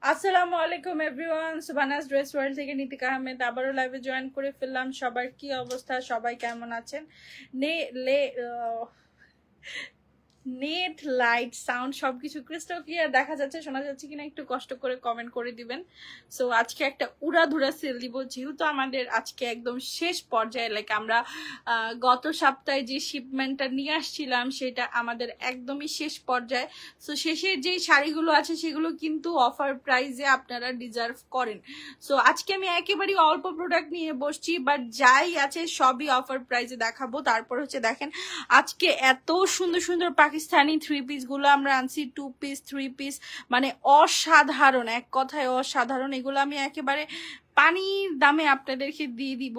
আসসালামু আলাইকুম everyone, সুবানাস dress world থেকে নিতিকা আহমেদ আবারও লাইভে জয়েন করে ফেললাম। সবার কি অবস্থা, সবাই কেমন আছেন? নে লে নেট, লাইট, সাউন্ড সবকিছু ক্রিস্টাল ক্লিয়ার দেখা যাচ্ছে, শোনা যাচ্ছে কিনা একটু কষ্ট করে কমেন্ট করে দিবেন। সো আজকে একটা উড়াধুরা সেল দিব, যেহেতু আমাদের আজকে একদম শেষ পর্যায়ে, লাইক আমরা গত সপ্তাহে যে শিপমেন্টটা নিয়ে আসছিলাম সেটা আমাদের একদমই শেষ পর্যায়ে। সো শেষের যে শাড়িগুলো আছে সেগুলো কিন্তু অফার প্রাইসে আপনারা ডিজার্ভ করেন। সো আজকে আমি একেবারেই অল্প প্রোডাক্ট নিয়ে বসছি, বাট যাই আছে সবই অফার প্রাইসে দেখাবো। তারপর হচ্ছে দেখেন আজকে এত সুন্দর সুন্দর পাকিস্তানি থ্রি পিস গুলো আমরা আনছি, 2 পিস 3 পিস, মানে অসাধারণ, এক কথায় অসাধারণ। এগুলো আমি একেবারে পানির দামে আপনাদেরকে দিয়ে দিব,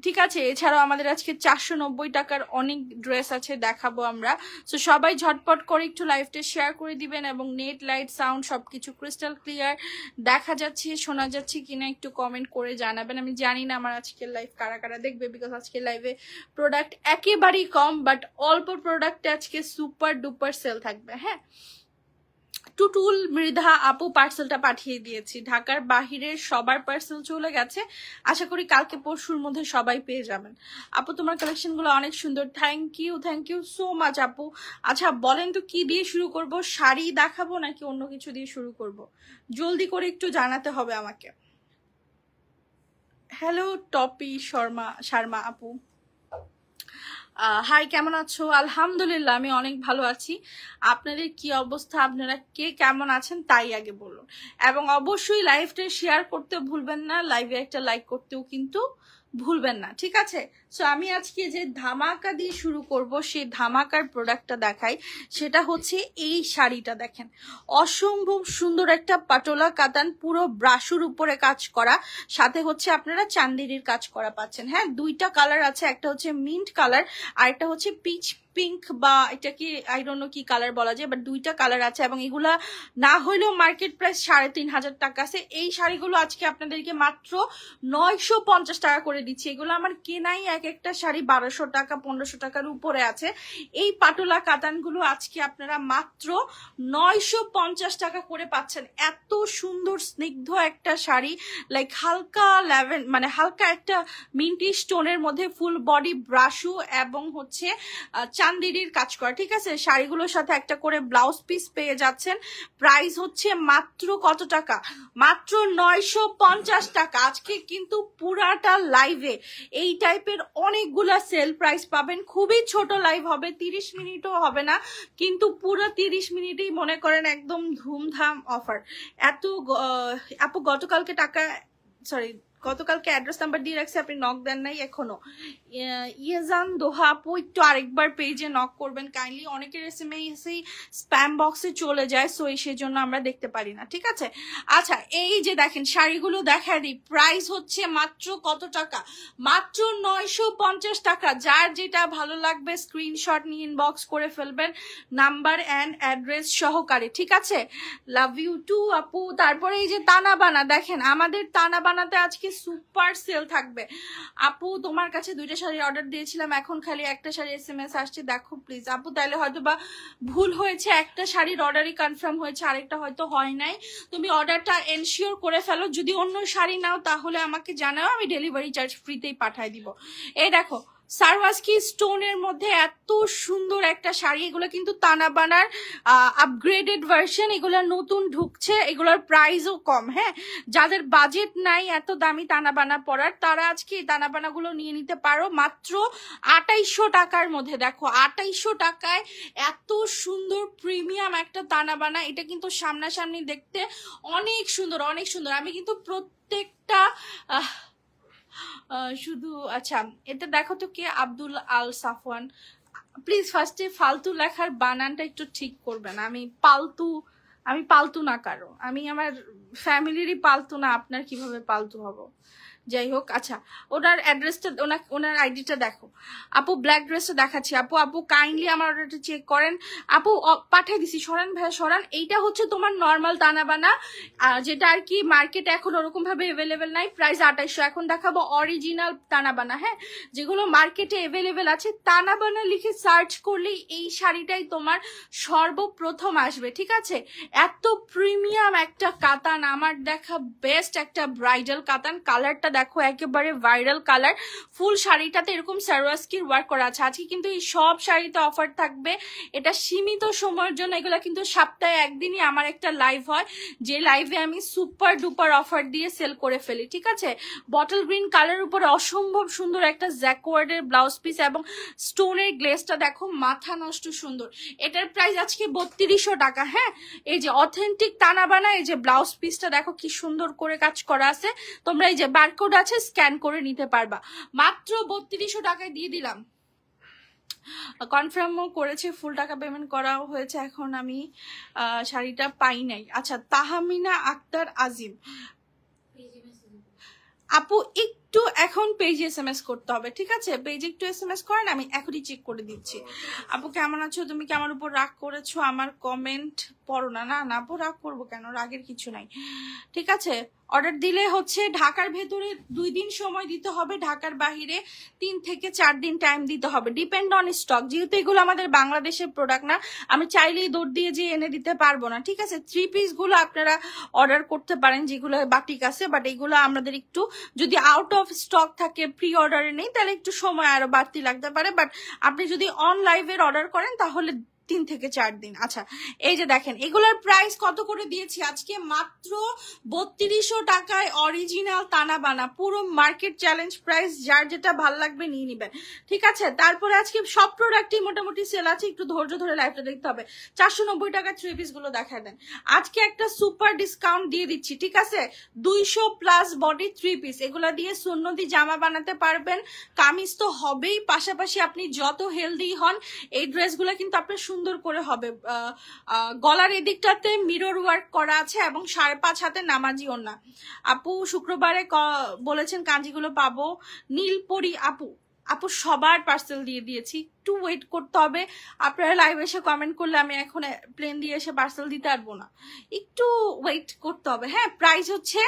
ঠিক আছে। এছাড়াও আমাদের আজকে 490 টাকার অনেক ড্রেস আছে, দেখাবো আমরা। সো সবাই ঝটপট করে একটু লাইভটা শেয়ার করে দিবেন, এবং নেট, লাইট, সাউন্ড সবকিছু ক্রিস্টাল ক্লিয়ার দেখা যাচ্ছে, শোনা যাচ্ছে কিনা একটু কমেন্ট করে জানাবেন। আমি জানি না আমার আজকের লাইভ কারা কারা দেখবে, বিকজ আজকের লাইভে প্রোডাক্ট একেবারেই কম, বাট অল্প প্রোডাক্টে আজকে সুপার ডুপার সেল থাকবে। হ্যাঁ, টুটুল মৃধা আপু পার্সেলটা পাঠিয়ে দিয়েছি, ঢাকার বাহিরের সবার পার্সেল চলে গেছে। আশা করি কালকে পরশুর মধ্যে সবাই পেয়ে যাবেন। আপু তোমার কালেকশনগুলো অনেক সুন্দর, থ্যাংক ইউ সো মাচ আপু। আচ্ছা বলেন তো কি দিয়ে শুরু করব, শাড়ি দেখাবো নাকি অন্য কিছু দিয়ে শুরু করব? জলদি করে একটু জানাতে হবে আমাকে। হ্যালো টপি শর্মা আপু, হাই, কেমন আছো? আলহামদুলিল্লাহ আমি অনেক ভালো আছি। আপনাদের কি অবস্থা, আপনারা কে কেমন আছেন তাই আগে বলুন, এবং অবশ্যই লাইভটা শেয়ার করতে ভুলবেন না, লাইভে একটা লাইক করতেও কিন্তু ভুলবেন না, ঠিক আছে। সো আমি আজকে যে ধামাকা দিয়ে শুরু করব, সেই ধামাকার প্রোডাক্টটা দেখাই। সেটা হচ্ছে এই শাড়িটা দেখেন, অসম্ভব সুন্দর একটা পাটোলা কাতান, পুরো ব্রাশুর উপরে কাজ করা, সাথে হচ্ছে আপনারা চান্দেরির কাজ করা পাচ্ছেন। হ্যাঁ, দুইটা কালার আছে, একটা হচ্ছে মিন্ট কালার আর একটা হচ্ছে পিচ পিঙ্ক, বা এটা কি আই ডোন্ট নো কি কালার বলা যায়, বাট দুইটা কালার আছে, এবং এগুলা না হইলেও মার্কেট প্রাইস 3500 টাকা আছে। এই শাড়িগুলো আজকে আপনাদেরকে মাত্র 950 টাকা করে দিচ্ছি। এগুলো আমার কেনাই এক একটা শাড়ি 1200 টাকা 1500 টাকার উপরে আছে। এই পাটোলা কাতানগুলো আজকে আপনারা মাত্র 950 টাকা করে পাচ্ছেন। এত সুন্দর স্নিগ্ধ একটা শাড়ি, লাইক হালকা ল্যাভেন, মানে হালকা একটা মিন্টি স্টোনের মধ্যে ফুল বডি ব্রাশু এবং হচ্ছে চান্দেরির কাজ করা, ঠিক আছে। শাড়িগুলোর সাথে একটা করে ব্লাউজ পিস পেয়ে যাচ্ছেন। প্রাইস হচ্ছে মাত্র কত টাকা? মাত্র 950 টাকা। আজকে কিন্তু পুরাটা লাইভে এই টাইপের অনেকগুলা সেল প্রাইস পাবেন। খুবই ছোট লাইভ হবে, 30 মিনিটও হবে না, কিন্তু পুরো 30 মিনিটেই মনে করেন একদম ধুমধাম অফার। এত আপু গতকালকে গতকালকে অ্যাড্রেস নাম্বার দিয়ে রাখছি, আপনি নক দেন নাই এখনো। ইয়েজান দোহা আপু একটু আরেকবার পেজে নক করবেন কাইন্ডলি, অনেকের এসএমএস স্প্যাম বক্সে চলে যায়, সো সেজন্য আমরা দেখতে পারি না, ঠিক আছে। আচ্ছা এই যে দেখেন শাড়িগুলো দেখায় দিই, প্রাইস হচ্ছে মাত্র কত টাকা? মাত্র 950 টাকা। যার যেটা ভালো লাগবে স্ক্রিনশট নিয়ে ইনবক্স করে ফেলবেন, নাম্বার অ্যান্ড অ্যাড্রেস সহকারে, ঠিক আছে। লাভ ইউ টু আপু। তারপরে এই যে তানা বানা দেখেন, আমাদের তানা বানাতে আজকে সুপার সেল থাকবে। আপু তোমার কাছে 2টা শাড়ির অর্ডার দিয়েছিলাম, এখন খালি একটা শাড়ি এসএমএস আসছে, দেখো প্লিজ। আপু তাইলে হয়তো বা ভুল হয়েছে, একটা শাড়ির অর্ডারই কনফার্ম হয়েছে, আরেকটা হয়তো হয় নাই। তুমি অর্ডারটা এনশিওর করে ফেলো, যদি অন্য শাড়ি নাও তাহলে আমাকে জানাও, আমি ডেলিভারি চার্জ ফ্রিতেই পাঠাই দিব। এই দেখো সারওয়াস্কি স্টোনের মধ্যে এত সুন্দর একটা শাড়ি, এগুলো কিন্তু তানা বানার আপগ্রেডেড ভার্সন, এগুলো নতুন ঢুকছে, এগুলোর প্রাইসও কম। হ্যাঁ, যাদের বাজেট নাই এত দামি তানা বানা পরার, তারা আজকে এই তানা বানাগুলো নিয়ে নিতে পারো মাত্র 2800 টাকার মধ্যে। দেখো 2800 টাকায় এত সুন্দর প্রিমিয়াম একটা তানা বানা, এটা কিন্তু সামনাসামনি দেখতে অনেক সুন্দর অনেক সুন্দর। আমি কিন্তু প্রত্যেকটা শুধু আচ্ছা এটা দেখো তো কে, আব্দুল আল সাফওয়ান, প্লিজ ফার্স্টে ফালতু লেখার বানানটা একটু ঠিক করবেন। আমি পালতু না কারো, আমি আমার ফ্যামিলিরই পালতু না, আপনার কিভাবে পালতু হব? যাই হোক, আচ্ছা ওনার অ্যাড্রেসটা, ওনার আইডিটা দেখো আপু। ব্ল্যাক ড্রেসটা দেখাচ্ছি আপু। আপু কাইন্ডলি আমার অর্ডারটা চেক করেন আপু। পাঠিয়ে দিছি, সরান ভাইয়া সরান। এইটা হচ্ছে তোমার নর্মাল তানাবানা, যেটা আর কি মার্কেটে এখন ওরকম ভাবে এভেলেবেল নাই, প্রাইস 2800। এখন দেখাবো অরিজিনাল তানাবানা, হ্যাঁ, যেগুলো মার্কেটে এভেলেবেল আছে। তানাবানা লিখে সার্চ করলেই এই শাড়িটাই তোমার সর্বপ্রথম আসবে, ঠিক আছে? এত প্রিমিয়াম একটা কাতান, আমার দেখা বেস্ট একটা ব্রাইডাল কাতান। কালারটা দেখো একেবারে ভাইরাল কালার। ফুল শাড়িটাতে এরকম সারোয়াস্কির ওয়ার্ক করা আছে। আজকে কিন্তু এই সব শাড়িতে অফার থাকবে, এটা সীমিত সময়ের জন্য। এগুলো কিন্তু সপ্তাহে একদিনই আমার একটা লাইভ হয়, যে লাইভে আমি সুপার ডুপার অফার দিয়ে সেল করে ফেলি, ঠিক আছে? বটল গ্রিন কালার উপরে অসম্ভব সুন্দর একটা জ্যাকওয়ার্ডের ব্লাউজ পিস এবং স্টোনের গ্লেসটা দেখো মাথা নষ্ট সুন্দর। এটার প্রাইস আজকে 3200 টাকা, হ্যাঁ। এই যে অথেন্টিক তানাবানা, এই যে ব্লাউজ পিসটা দেখো কি সুন্দর করে কাজ করা আছে। তোমরা এই যে বারকোড আছে, স্ক্যান করে নিতে পারবা। মাত্র 3200 টাকায় দিয়ে দিলাম। কনফার্মও করেছে, ফুল টাকা পেমেন্ট করাও হয়েছে। এখন আমি শাড়িটা পাই নাই। আচ্ছা, তাহমিনা আক্তার আজিম আপু একটু এখন পেজে SMS করতে হবে, ঠিক আছে? পেজে একটু SMS করেন, আমি এখনই চেক করে দিচ্ছি। আপু কেমন আছো? তুমি কি আমার উপর রাগ করেছো? আমার কমেন্ট পড়ো না। না না আপু, রাগ করবো কেন? রাগের কিছু নাই, ঠিক আছে? অর্ডার দিলে হচ্ছে ঢাকার ভেতরে 2 দিন সময় দিতে হবে, ঢাকার বাহিরে 3 থেকে 4 দিন টাইম দিতে হবে, ডিপেন্ড অন স্টক। যেহেতু এগুলো আমাদের বাংলাদেশের প্রোডাক্ট না, আমি চাইলেই দৌড় দিয়ে যে এনে দিতে পারবো না, ঠিক আছে? 3 পিস গুলো আপনারা অর্ডার করতে পারেন, যেগুলো বাটিক আছে, বাট এগুলো আমাদের একটু যদি আউট অফ স্টক থাকে, প্রি অর্ডারে নেই, তাহলে একটু সময় আরো বাড়তি লাগতে পারে। বাট আপনি যদি অন লাইভের অর্ডার করেন তাহলে 3 থেকে 4 দিন। আচ্ছা, এই যে দেখেন এগুলোর প্রাইস কত করে দিয়েছি আজকে? মাত্র 3200 টাকায় অরিজিনাল তানাবানা, পুরো মার্কেট চ্যালেঞ্জ প্রাইস। যার যেটা ভালো লাগবে নিয়ে নিবেন, ঠিক আছে? তারপরে আজকে সব প্রোডাক্টই মোটামুটি সেল আছে, একটু ধৈর্য ধরে লাইভটা দেখতে হবে। 490 টাকা 3 পিস গুলো দেখায় দেন। আজকে একটা সুপার ডিসকাউন্ট দিয়ে দিচ্ছি, ঠিক আছে? 200 প্লাস বডি 3 পিস, এগুলা দিয়ে সুন্নতি জামা বানাতে পারবেন, কামিজ তো হবেই, পাশাপাশি আপনি যত হেলদি হন এই ড্রেসগুলো কিন্তু আপনার সুন্দর করে হবে। গলার এদিকটাতে মিরর ওয়ার্ক করা আছে এবং 5.5 হাতে নামাজি ওড়না। আপু শুক্রবারে বলেছেন কাঞ্জিগুলো পাবো। নীলপরি আপু সবার পার্সেল দিয়ে দিয়েছি, একটু ওয়েট করতে হবে। আপনারা লাইভ এসে কমেন্ট করলে আমি এখন প্লেন দিয়ে এসে পার্সেল দিতে পারবো না, একটু ওয়েট করতে হবে, হ্যাঁ। প্রাইস হচ্ছে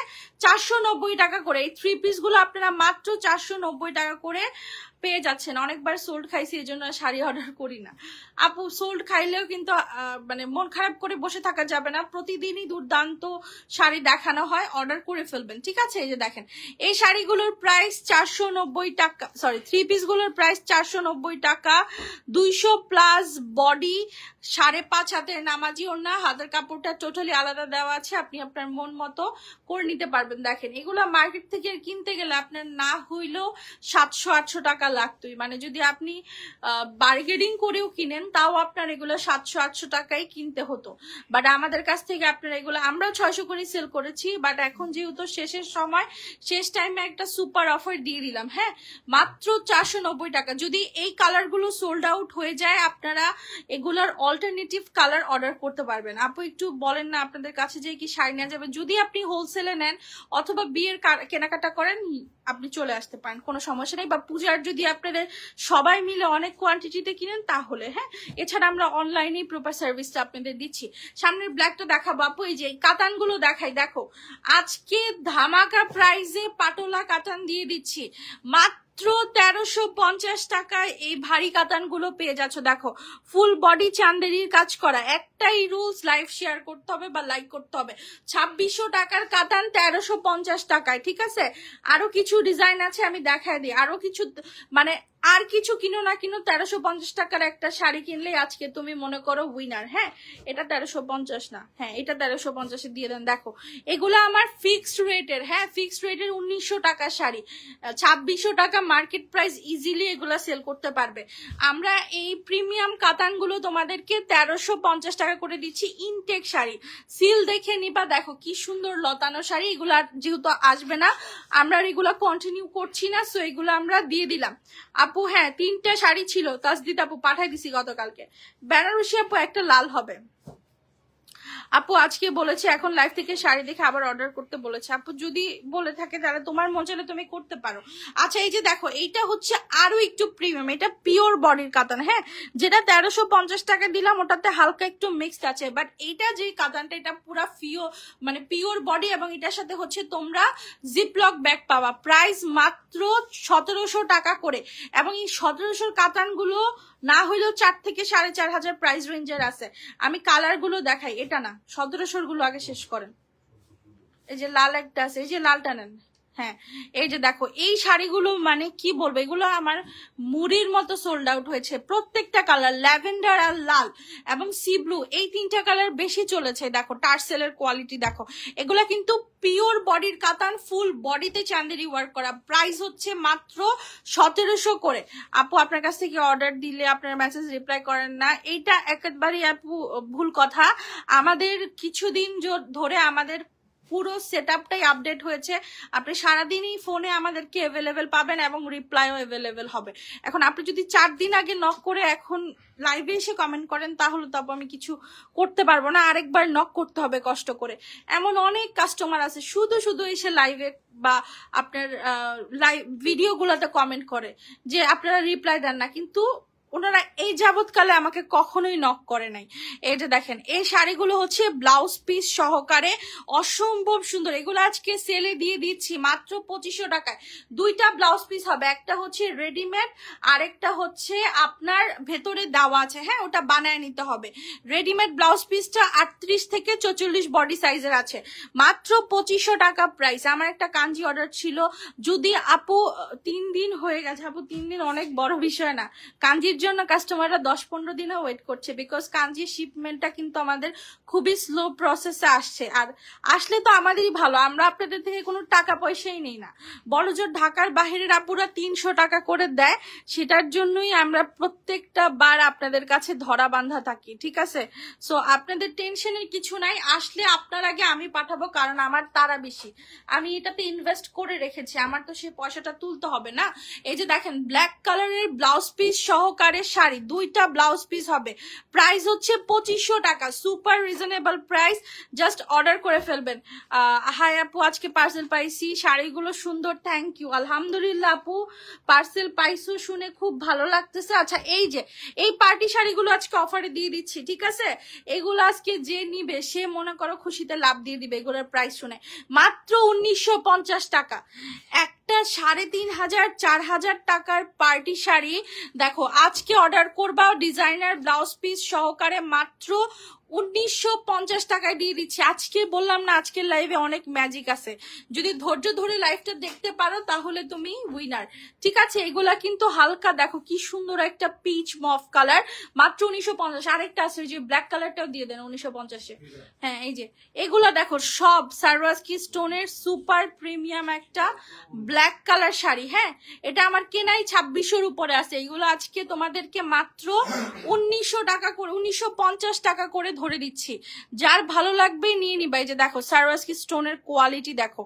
490 টাকা করে। এই 3 পিস গুলো আপনারা মাত্র 490 টাকা করে পেয়ে যাচ্ছেন। অনেকবার সোল্ড খাইছি, এই জন্য শাড়ি অর্ডার করি না আপু। সোল্ড খাইলেও কিন্তু মানে মন খারাপ করে বসে থাকা যাবে না, প্রতিদিনই দুর্দান্ত শাড়ি দেখানো হয়, অর্ডার করে ফেলবেন, ঠিক আছে? এই যে দেখেন এই শাড়িগুলোর প্রাইস 490 টাকা, সরি 3 পিস গুলোর প্রাইস 490 টাকা। 200 প্লাস বডি, 5.5 হাতের নামাজি ওড়না, হাতের কাপড়টা টোটালি আলাদা দেওয়া আছে, আপনি আপনার মন মতো করে নিতে পারবেন। দেখেন এগুলো মার্কেট থেকে কিনতে গেলে আপনার না হইলেও 700-800 টাকা লাগতোই, মানে যদি আপনি বার্গেনিং করেও কিনেন তাও আপনার এগুলো 700-800 টাকায় কিনতে হতো। বাট আমাদের কাছ থেকে আপনার এগুলো আমরা 600 করে সেল করেছি। বাট এখন যেহেতু শেষের সময়, শেষ টাইমে একটা সুপার অফার দিয়ে দিলাম, হ্যাঁ, মাত্র 490 টাকা। যদি এই কালারগুলো সোল্ড আউট হয়ে যায়, আপনারা এগুলোর অল্টারনেটিভ কালার অর্ডার করতে পারবেন। আপু একটু বলেন না আপনাদের কাছে যে কি শাড়ি নেওয়া যাবে? যদি আপনি হোলসেলে নেন অথবা বিয়ের কেনাকাটা করেন, আপনি চলে আসতে পারেন, কোনো সমস্যা নেই। বা পূজার যদি আপনাদের সবাই মিলে অনেক কোয়ান্টিটিতে কিনেন তাহলে, হ্যাঁ। এছাড়া আমরা অনলাইনে প্রপার সার্ভিসটা আপনাদের দিচ্ছি। সামনের ব্ল্যাকটা দেখাবো আপু। এই যে কাতানগুলো দেখাই, দেখো আজকে ধামাকা প্রাইসে পাটোলা কাতান দিয়ে দিচ্ছি মাত্র 1350 টাকায়। এই ভারী কাতানগুলো পেয়ে যাচ্ছ, দেখো ফুল বডি চান্দেরির কাজ করা। একটাই রুলস, লাইভ শেয়ার করতে হবে বা লাইক করতে হবে। 2600 টাকার কাতান 1350 টাকায়, ঠিক আছে? আরো কিছু ডিজাইন আছে, আমি দেখাই দিই। আরো কিছু মানে আর কিছু কিনো না কিনো, 1350 টাকার একটা শাড়ি কিনলে আজকে তুমি মনে করো উইনার, হ্যাঁ। এটা 1350 না, হ্যাঁ এটা 1350 দিয়ে দেন। দেখো এগুলো আমার ফিক্সড রেটের, হ্যাঁ, ফিক্সড রেটের 1900 টাকার শাড়ি, 2600 টাকা মার্কেট প্রাইস, ইজিলি এগুলা সেল করতে পারবে। আমরা এই প্রিমিয়াম কাতানগুলো তোমাদেরকে 1350 টাকা করে দিচ্ছি। ইনটেক শাড়ি, সিল দেখে নিবা, দেখো কি সুন্দর লতানো শাড়ি। এগুলা যেহেতু আসবে না, আমরা এগুলা কন্টিনিউ করছি না, সো এগুলো আমরা দিয়ে দিলাম। আপু হ্যাঁ 3টা শাড়ি ছিল, তাসদিদ আপু পাঠাই দিছি গতকালকে। বেনারসি আপু একটা লাল হবে। আপু আজকে বলেছে এখন লাইভ থেকে শাড়ি দেখে আবার অর্ডার করতে বলেছে। আপু যদি বলে থাকে তাহলে তোমার মন চাইলে তুমি করতে পারো। আচ্ছা এই যে দেখো এইটা হচ্ছে আরো একটু প্রিমিয়াম, এটা পিওর বডির কাতান, হ্যাঁ, যেটা 1350 টাকা দিলাম ওটাতে হালকা একটু মিক্সড আছে, বাট এইটা যে কাতানটা এটা পুরা মানে পিওর বডি, এবং এটার সাথে হচ্ছে তোমরা জিপলক ব্যাগ পাবা। প্রাইস মাত্র 1700 টাকা করে, এবং এই 1700 কাতানগুলো না হইলেও 4 থেকে 4500 প্রাইস রেঞ্জের আছে। আমি কালার গুলো দেখাই, এটা না 1700 গুলো আগে শেষ করেন। এই যে লাল একটা আছে, এই যে লালটা নেন, হ্যাঁ এই যে দেখো এই শাড়িগুলো মানে কি বলবো, এগুলো আমার মুড়ির মতো সোল্ড আউট হয়েছে। প্রত্যেকটা কালার ল্যাভেন্ডার আর লাল এবং সি ব্লু, এই তিনটা কালার বেশি চলেছে। দেখো টার্সেলের কোয়ালিটি দেখো, এগুলা কিন্তু পিওর বডির কাতান, ফুল বডিতে চান্দেরি ওয়ার্ক করা। প্রাইস হচ্ছে মাত্র 1700 করে। আপু আপনার কাছ থেকে অর্ডার দিলে আপনার মেসেজ রিপ্লাই করেন না, এইটা একেবারেই আপু ভুল কথা। আমাদের কিছুদিন ধরে আমাদের পুরো সেটআপটাই আপডেট হয়েছে। আপনি সারাদিনই ফোনে আমাদেরকে অ্যাভেলেবেল পাবেন এবং রিপ্লাইও অ্যাভেলেবেল হবে। এখন আপনি যদি 4 দিন আগে নক করে এখন লাইভে এসে কমেন্ট করেন তাহলে তো আমি কিছু করতে পারবো না, আরেকবার নক করতে হবে কষ্ট করে। এমন অনেক কাস্টমার আছে শুধু শুধু এসে লাইভে বা আপনার লাইভ ভিডিওগুলোতে কমেন্ট করে যে আপনারা রিপ্লাই দেন না, কিন্তু ওনারা এই যাবৎকালে আমাকে কখনোই নক করে নাই। এই যে দেখেন এই শাড়িগুলো হচ্ছে ব্লাউজ পিস সহকারে, অসম্ভব সুন্দর। এগুলো আজকে সেলে দিয়ে দিচ্ছি মাত্র 2500 টাকায়। দুইটা ব্লাউজ পিস হবে, একটা হচ্ছে রেডিমেড, আরেকটা হচ্ছে আপনার ভেতরে দেওয়া আছে, হ্যাঁ ওটা বানায় নিতে হবে। রেডিমেড ব্লাউজ পিসটা 38 থেকে 44 বডি সাইজের আছে, মাত্র 2500 টাকা প্রাইস। আমার একটা কাঞ্জি অর্ডার ছিল, যদি আপু 3 দিন হয়ে গেছে, আপু 3 দিন অনেক বড় বিষয় না, কাঞ্জির জন্য কাস্টমাররা 10-15 দিনও ওয়েট করছে, বিকজ কাঞ্জির শিপমেন্টটা কিন্তু আমাদের খুবই স্লো প্রসেসে আসছে। আর আসলে তো আমাদেরই ভালো, আমরা আপনাদের থেকে কোনো টাকা পয়সাই নেই না। বড়জোর ঢাকার বাহিরের আপুরা 300 টাকা করে দেয়, সেটার জন্যই আমরা প্রত্যেকটা বার আপনাদের কাছে ধরা বাঁধা থাকি, ঠিক আছে? সো আপনাদের টেনশনের কিছু নাই, আসলে আপনার আগে আমি পাঠাবো, কারণ আমার তারা বেশি, আমি এটাতে ইনভেস্ট করে রেখেছি, আমার তো সেই পয়সাটা তুলতে হবে না। এই যে দেখেন ব্ল্যাক কালারের ব্লাউজ পিস সহকারে শাড়ি, দুইটা ব্লাউজ পিস হবে, প্রাইস হচ্ছে 2500 টাকা, super reasonable price. Just order করে ফেলবেন। হাই আপু আজকে পার্সেল পাইছি, শাড়িগুলো সুন্দর, থ্যাংক ইউ। আলহামদুলিল্লাহ আপু পার্সেল পাইছো শুনে খুব ভালো লাগতেছে। আচ্ছা এই যে এই পার্টি শাড়িগুলো আজকে অফারে দিয়ে দিচ্ছি, ঠিক আছে? এগুলো আজকে যে নিবে সে মনে করো খুশিতে লাভ দিয়ে দিবে। এগুলোর প্রাইস শুনে মাত্র 1950 টাকা, একটা 3500-4000 টাকার পার্টি শাড়ি। দেখো আজকে অর্ডার করবা ডিজাইনার ব্লাউজ পিস সহকারে মাত্র 1950 টাকায় দিয়ে দিচ্ছি। আজকে বললাম না আজকের লাইভে অনেক ম্যাজিক আছে, যদি ধৈর্য ধরে লাইভটা দেখতে পারো তাহলে তুমি উইনার, ঠিক আছে? এগুলা কিন্তু হালকা, দেখো কি সুন্দর একটা পিচ মফ কালার, মাত্র 1950। আরেকটা আছে যে ব্ল্যাক কালারটাও দিয়ে দেন 1950-এ। হ্যাঁ এই যে এগুলা দেখো সব সারওয়াস্কি স্টোনের সুপার প্রিমিয়াম একটা ব্ল্যাক কালার শাড়ি, হ্যাঁ এটা আমার কেনাই 2600-র উপরে আছে। এগুলো আজকে তোমাদেরকে মাত্র 1900 টাকা করে, 1950 টাকা করে ধরে দিচ্ছি। যার ভালো লাগবে নিয়ে নিবা। এই যে দেখো সারওয়াস্কি স্টোনের কোয়ালিটি দেখো,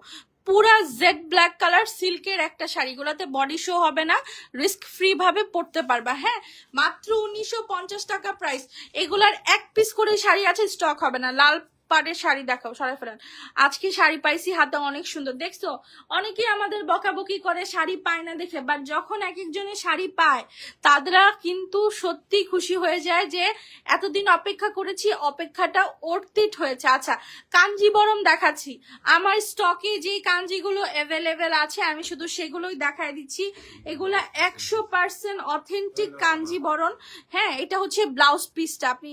পুরা জেড ব্ল্যাক কালার সিল্কের একটা শাড়িগুলোতে বডি শো হবে না, রিস্ক ফ্রি ভাবে পরতে পারবা। হ্যাঁ মাত্র 1950 টাকা প্রাইস। এগুলার এক পিস করে শাড়ি আছে, স্টক হবে না। লাল পাড়ের শাড়ি দেখাও, সরাই ফেলেন। আজকে শাড়ি পাইছি হাতে, অনেক সুন্দর। দেখছো অনেকেই আমাদের বকাবকি করে শাড়ি পায় না দেখে, বাট যখন এক একজনের শাড়ি পায় তারা কিন্তু সত্যি খুশি হয়ে যায় যে এতদিন অপেক্ষা করেছি, অপেক্ষাটা অর্থিত হয়েছে। আচ্ছা কাঞ্জিবরম দেখাচ্ছি, আমার স্টকে যে কাঞ্জিগুলো অ্যাভেলেবেল আছে আমি শুধু সেগুলোই দেখাই দিচ্ছি। এগুলা 100% অথেন্টিক কাঞ্জিবরম। হ্যাঁ এটা হচ্ছে ব্লাউজ পিসটা, আপনি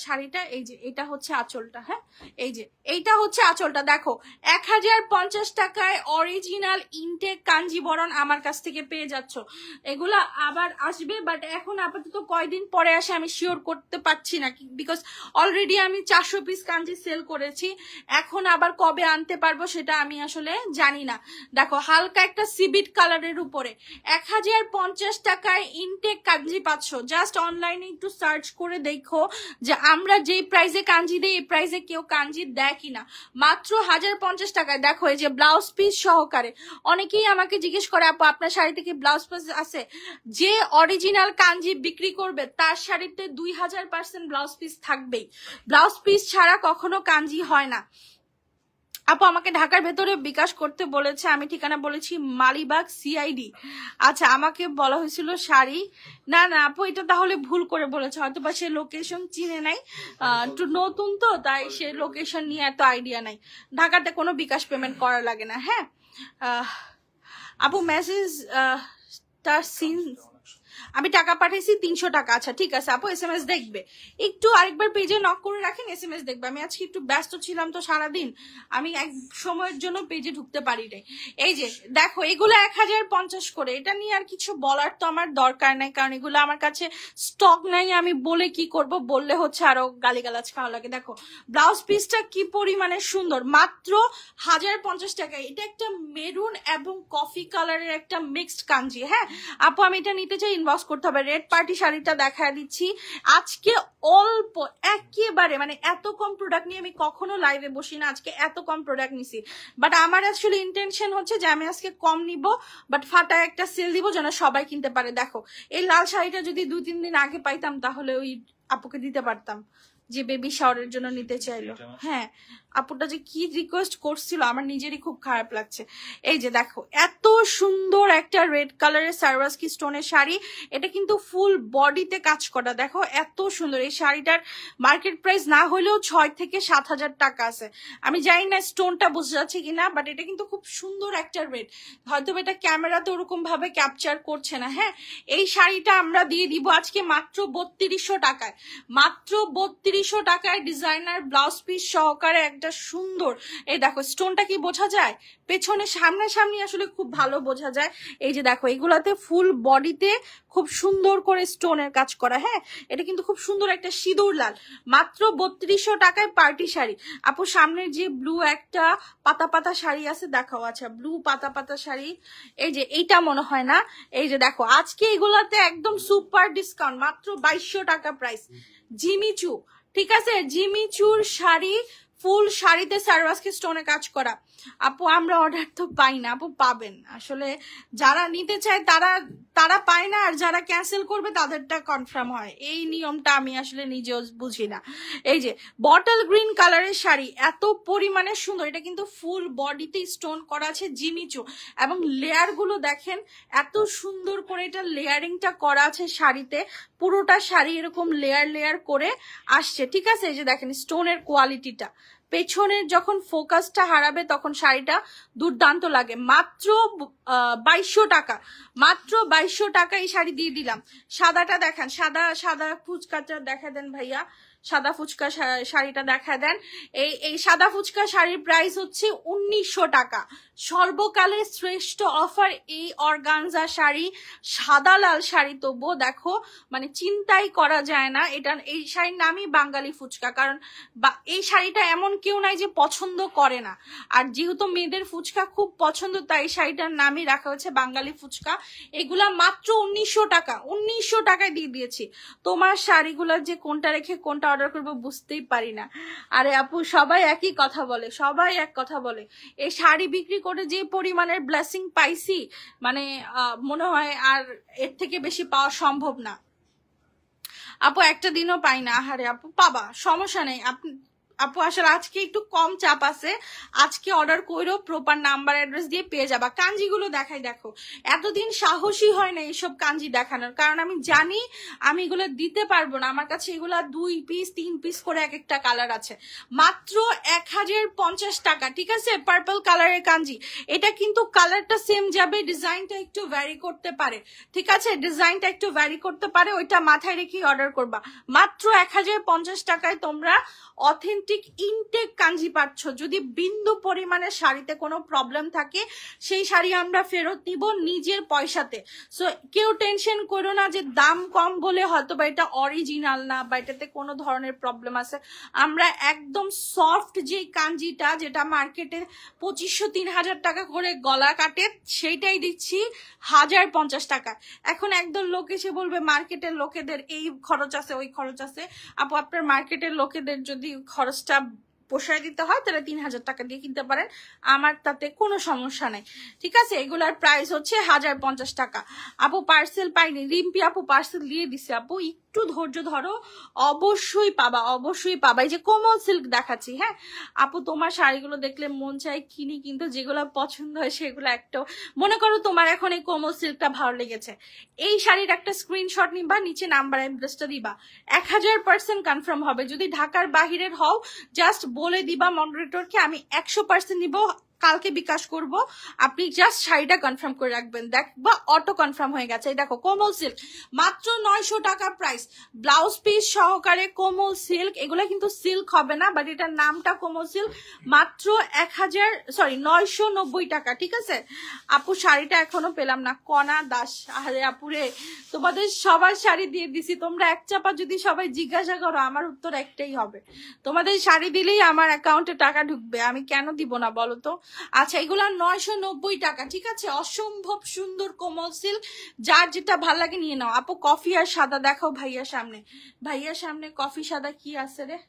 শাড়িটা এই যে এটা হচ্ছে আঁচলটা, হ্যাঁ এই যে এইটা হচ্ছে আঁচলটা। দেখো 1050 টাকায় অরিজিনাল ইনটেক কাঞ্জিবরম আমার কাছ থেকে পেয়ে যাচ্ছ। এগুলা আবার আসবে, বাট এখন আপাতত কয়দিন পরে আসে আমি শিওর করতে পারছি না, বিকজ অলরেডি আমি 400 পিস কাঞ্জি সেল করেছি, এখন আবার কবে আনতে পারবো সেটা আমি আসলে জানি না। দেখো হালকা একটা সিবিট কালারের উপরে 1050 টাকায় ইনটেক কাঞ্জি পাচ্ছ। জাস্ট অনলাইনে একটু সার্চ করে দেখো যে আমরা যেই প্রাইসে কাঞ্জি দিই এই প্রাইসে প্রাইসে কেউ কাঞ্জি দেয় কিনা, মাত্র 1050 টাকায়। দেখো এই যে ব্লাউজ পিস সহকারে। অনেকেই আমাকে জিজ্ঞেস করে আপু আপনার শাড়িতে কি ব্লাউজ পিস আছে? যে অরিজিনাল কাঞ্জি বিক্রি করবে তার শাড়িতে 2000% ব্লাউজ পিস থাকবেই। ব্লাউজ পিস ছাড়া কখনো কাঞ্জি হয় না। আপু আমাকে ঢাকার ভেতরে বিকাশ করতে বলেছে, আমি ঠিকানা বলেছি মালিবাগ সিআইডি। আচ্ছা, আমাকে বলা হয়েছিল শাড়ি, না না আপু এটা তাহলে ভুল করে বলেছে, হয়তো বা সে লোকেশন চিনে নাই, একটু নতুন তো তাই সে লোকেশন নিয়ে এত আইডিয়া নাই। ঢাকাতে কোনো বিকাশ পেমেন্ট করা লাগে না। হ্যাঁ আপু মেসেজ তার সিন আমি টাকা পাঠাইছি 300 টাকা। আচ্ছা ঠিক আছে আপু, SMS দেখবে, একটু আরেকবার পেজে নক করে রাখেন, SMS দেখবে। আমি আজকে একটু ব্যস্ত ছিলাম তো সারাদিন, আমি এক সময়ের জন্য পেজে ঢুকতে পারি নাই। এই যে দেখো এগুলো 1050 করে, এটা নিয়ে আর কিছু বলার তো আমার দরকার নাই, কারণ এগুলো আমার কাছে স্টক নাই। আমি বলে কি করব, বললে হচ্ছে আরো গালিগালাজ খাওয়া লাগে। দেখো ব্লাউজ পিসটা কি পরিমাণে সুন্দর, মাত্র 1050 টাকা। এটা একটা মেরুন এবং কফি কালারের একটা মিক্সড কাঞ্জি। হ্যাঁ আপু আমি এটা নিতে চাই, ইনবক্স করতে হবে। রেড পার্টি শাড়িটা দেখা দিচ্ছি আজকে অল্প, একেবারে মানে এত কম প্রোডাক্ট নিয়ে আমি কখনো লাইভে বসি না, আজকে এত কম প্রোডাক্ট নিছি। বাট আমার আসলে ইন্টেনশন হচ্ছে যে আমি আজকে কম নিব, বাট ফাটা একটা সেল দিব যেন সবাই কিনতে পারে। দেখো এই লাল শাড়িটা যদি 2-3 দিন আগে পাইতাম তাহলে ওই আপুকে দিতে পারতাম যে বেবি শাওয়ারের জন্য নিতে চাইলো। হ্যাঁ আপুটা যে কি রিকোয়েস্ট করছিল আমার নিজেরই খুব খারাপ লাগছে। এই যে দেখো এত সুন্দর একটা রেড কালারের সারওয়াস্কি স্টোনের শাড়ি, এটা কিন্তু ফুল বডিতে কাজ করা। দেখো এত সুন্দর এই শাড়িটার মার্কেট প্রাইস না হলেও 6 থেকে 7 হাজার টাকা আছে। আমি জানি না স্টোনটা বোঝা যাচ্ছে কিনা, বাট এটা কিন্তু খুব সুন্দর একটা রেড, হয়তো এটা ক্যামেরাতে ওরকম ভাবে ক্যাপচার করছে না। হ্যাঁ এই শাড়িটা আমরা দিয়ে দিব আজকে মাত্র 3200 টাকায়, মাত্র 3200 টাকায় ডিজাইনার ব্লাউজ পিস সহকারে একটা সুন্দর। এই দেখো স্টোনটা কি বোঝা যায়, পেছনে সামনে সামনে আসলে খুব ভালো বোঝা যায়। এই যে দেখো এগুলাতে ফুল বডিতে খুব সুন্দর করে স্টোনের কাজ করা। হ্যাঁ এটা কিন্তু খুব সুন্দর একটা সিঁদুর লাল, মাত্র 3200 টাকায় পার্টি শাড়ি। আপু সামনের যে ব্লু একটা পাতা পাতা শাড়ি আছে দেখাও। আচ্ছা ব্লু পাতা পাতা শাড়ি, এই যে এইটা মনে হয় না। এই যে দেখো আজকে এগুলাতে একদম সুপার ডিসকাউন্ট, মাত্র 2200 টাকা প্রাইস। জিমিচু, ঠিক আছে জিমিচুর শাড়ি, ফুল শাড়িতে সারওয়াস্কি স্টোনে কাজ করা। আপু আমরা অর্ডার তো পাই না, আপু পাবেন। আসলে যারা নিতে চায় তারা পায় না, আর যারা ক্যান্সেল করবে তাদেরটা কনফার্ম হয়। এই নিয়মটা আমি আসলে নিজেও বুঝি না। এই যে বটল গ্রিন কালারের শাড়ি, এত পরিমাণে সুন্দর, এটা কিন্তু ফুল বডিতে স্টোন করা আছে জিমিচু, এবং লেয়ার গুলো দেখেন এত সুন্দর করে এটা লেয়ারিংটা করা আছে শাড়িতে। পুরোটা শাড়ি এরকম লেয়ার লেয়ার করে আসছে, ঠিক আছে। এই যে দেখেন স্টোনের কোয়ালিটিটা, পেছনের যখন ফোকাসটা হারাবে তখন শাড়িটা দুর্দান্ত লাগে। মাত্র 2200 টাকা, মাত্র 2200 টাকা এই শাড়ি দিয়ে দিলাম। সাদাটা দেখান, সাদা সাদা ফুচকাটা দেখা দেন ভাইয়া, সাদা ফুচকা শাড়িটা দেখা দেন। এই সাদা ফুচকা শাড়ির প্রাইস হচ্ছে 1900 টাকা। সর্বকালের শ্রেষ্ঠ অফার এই অর্গানজা শাড়ি, সাদা লাল শাড়ি, তবুও দেখো মানে চিন্তাই করা যায় না। এটা এই শাড়ির নামই বাঙালি ফুচকা, কারণ এই শাড়িটা এমন কেউ নাই যে পছন্দ করে না, আর যেহেতু মেয়েদের ফুচকা খুব পছন্দ তাই এই শাড়িটার নামই রাখা হয়েছে বাঙালি ফুচকা। এগুলা মাত্র 1900 টাকা, 1900 টাকায় দিয়ে দিয়েছি। তোমার শাড়িগুলা যে কোনটা রেখে কোনটা অর্ডার করবো বুঝতেই পারি না। আরে আপু সবাই একই কথা বলে, সবাই এক কথা বলে। এই শাড়ি বিক্রি করে যে পরিমাণের ব্লেসিং পাইছি, মানে মনে হয় আর এর থেকে বেশি পাওয়া সম্ভব না। আপু একটা দিনও পাই না। আরে আপু পাবা, সমস্যা নেই। আপু আসলে আজকে একটু কম চাপ আছে, আজকে অর্ডার কইরো, প্রপার নাম্বার অ্যাড্রেস দিয়ে পেয়ে যাবা। কাঞ্জিগুলো দেখাই, দেখো এতদিন সাহসী হয় না এইসব কাঞ্জি দেখানোর, কারণ আমি জানি আমি এগুলো দিতে পারবো না। আমার কাছে এগুলা 2 পিস 3 পিস করে এক একটা কালার আছে। মাত্র 1050 টাকা, ঠিক আছে। পার্পল কালারের কাঞ্জি, এটা কিন্তু কালারটা সেম যাবে, ডিজাইনটা একটু ভ্যারি করতে পারে, ঠিক আছে, ডিজাইনটা একটু ভ্যারি করতে পারে, ওইটা মাথায় রেখেই অর্ডার করবা। মাত্র 1050 টাকায় তোমরা অথেন্টিক ইনটেক কাঞ্জি পাচ্ছ। যদি বিন্দু পরিমাণে শাড়িতে কোনো প্রবলেম থাকে সেই শাড়ি আমরা ফেরত দিব নিজের পয়সাতে। সো কেউ টেনশন করো না যে দাম কম বলে হয়তো বা এটা অরিজিনাল না বা এটাতে কোনো ধরনের প্রবলেম আছে। আমরা একদম সফট যে কাঞ্জিটা, যেটা মার্কেটে 2500-3000 টাকা করে গলা কাটে, সেইটাই দিচ্ছি 1050 টাকা। এখন একদল লোক এসে বলবে মার্কেটের লোকেদের এই খরচ আছে ওই খরচ আছে। আপু আপনার মার্কেটের লোকেদের যদি খরচটা পোষায় দিতে হয় তাহলে 3000 টাকা দিয়ে কিনতে পারেন, আমার তাতে কোনো সমস্যা নাই। ঠিক আছে, এগুলার প্রাইস হচ্ছে 1050 টাকা। আপু পার্সেল পাইনি, রিম্পি আপু পার্সেল দিয়ে দিছে। আপু একটু ধৈর্য ধরো, অবশ্যই পাবা, অবশ্যই পাবা। এই যে কোমল সিল্ক দেখাচ্ছি, হ্যাঁ আপু তোমার শাড়িগুলো দেখলে মন চাই কিনি, কিন্তু যেগুলো পছন্দ হয় সেগুলো একটা, মনে করো তোমার এখন এই কোমল সিল্কটা ভালো লেগেছে, এই শাড়ির একটা স্ক্রিনশট নিবা, নিচে নাম্বার অ্যাড্রেসটা দিবা, 1000% কনফার্ম হবে। যদি ঢাকার বাহিরের হও জাস্ট বলে দিবা মডারেটরকে, আমি 100% নিব, কালকে বিকাশ করব, আপনি জাস্ট শাড়িটা কনফার্ম করে রাখবেন, দেখবা অটো কনফার্ম হয়ে গেছে। এই দেখো কোমল সিল্ক, মাত্র 900 টাকা প্রাইস, ব্লাউজ পিস সহকারে কোমল সিল্ক। এগুলো কিন্তু সিল্ক হবে না, বাট এটার নামটা কোমল সিল্ক, মাত্র 990 টাকা। ঠিক আছে আপু, শাড়িটা এখনো পেলাম না, কণা দাস। আরে আপুরে, তোমাদের সবার শাড়ি দিয়ে দিছি, তোমরা এক চাপা যদি সবাই জিজ্ঞাসা করো আমার উত্তর একটাই হবে, তোমাদের শাড়ি দিলেই আমার অ্যাকাউন্টে টাকা ঢুকবে, আমি কেন দিব না বলো তো। আচ্ছা এগুলা 990 টাকা। ঠিক আছে, অসম্ভব সুন্দর কোমল সিল্ক, যার যেটা ভাল লাগে নিয়ে নাও। আপু কফি আর সাদা দেখাও ভাইয়ার সামনে, ভাইয়ার সামনে কফি সাদা কি আছে রে?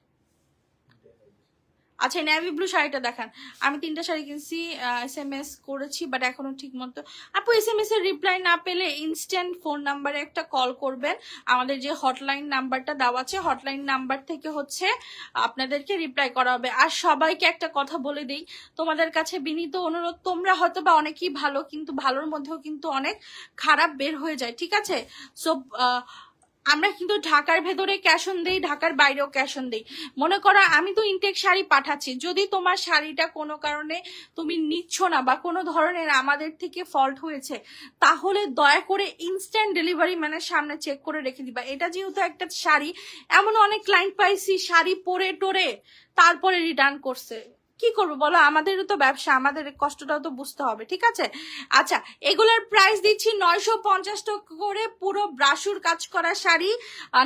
আচ্ছা নেভি ব্লু শাড়িটা দেখান। আমি 3টা শাড়ি কিনছি, SMS করেছি বাট এখনো ঠিক মতো। আপু SMS এর রিপ্লাই না পেলে ইনস্ট্যান্ট ফোন নাম্বারে একটা কল করবেন, আমাদের যে হটলাইন নাম্বারটা দেওয়া আছে, হটলাইন নাম্বার থেকে হচ্ছে আপনাদেরকে রিপ্লাই করা হবে। আর সবাইকে একটা কথা বলে দিই, তোমাদের কাছে বিনীত অনুরোধ, তোমরা হয়তো বা অনেকেই ভালো, কিন্তু ভালোর মধ্যেও কিন্তু অনেক খারাপ বের হয়ে যায়। ঠিক আছে, সো আমরা কিন্তু ঢাকার ভেতরে ক্যাশ অন দেই, ঢাকার বাইরেও ক্যাশ অন দেই। মনে করো আমি তো ইনটেক শাড়ি পাঠাচ্ছি, যদি তোমার শাড়িটা কোনো কারণে তুমি নিচ্ছ না বা কোনো ধরনের আমাদের থেকে ফল্ট হয়েছে, তাহলে দয়া করে ইনস্ট্যান্ট ডেলিভারি ম্যানের সামনে চেক করে রেখে দিবা। এটা যেহেতু একটা শাড়ি, এমন অনেক ক্লায়েন্ট পাইছি শাড়ি পরে টোরে তারপরে রিটার্ন করছে, কি করবো বলো, আমাদেরও তো ব্যবসা, আমাদের কষ্টটাও তো বুঝতে হবে। ঠিক আছে, আচ্ছা এগুলোর প্রাইস দিচ্ছি 950 টাকা করে, পুরো ব্রাশুর কাজ করা শাড়ি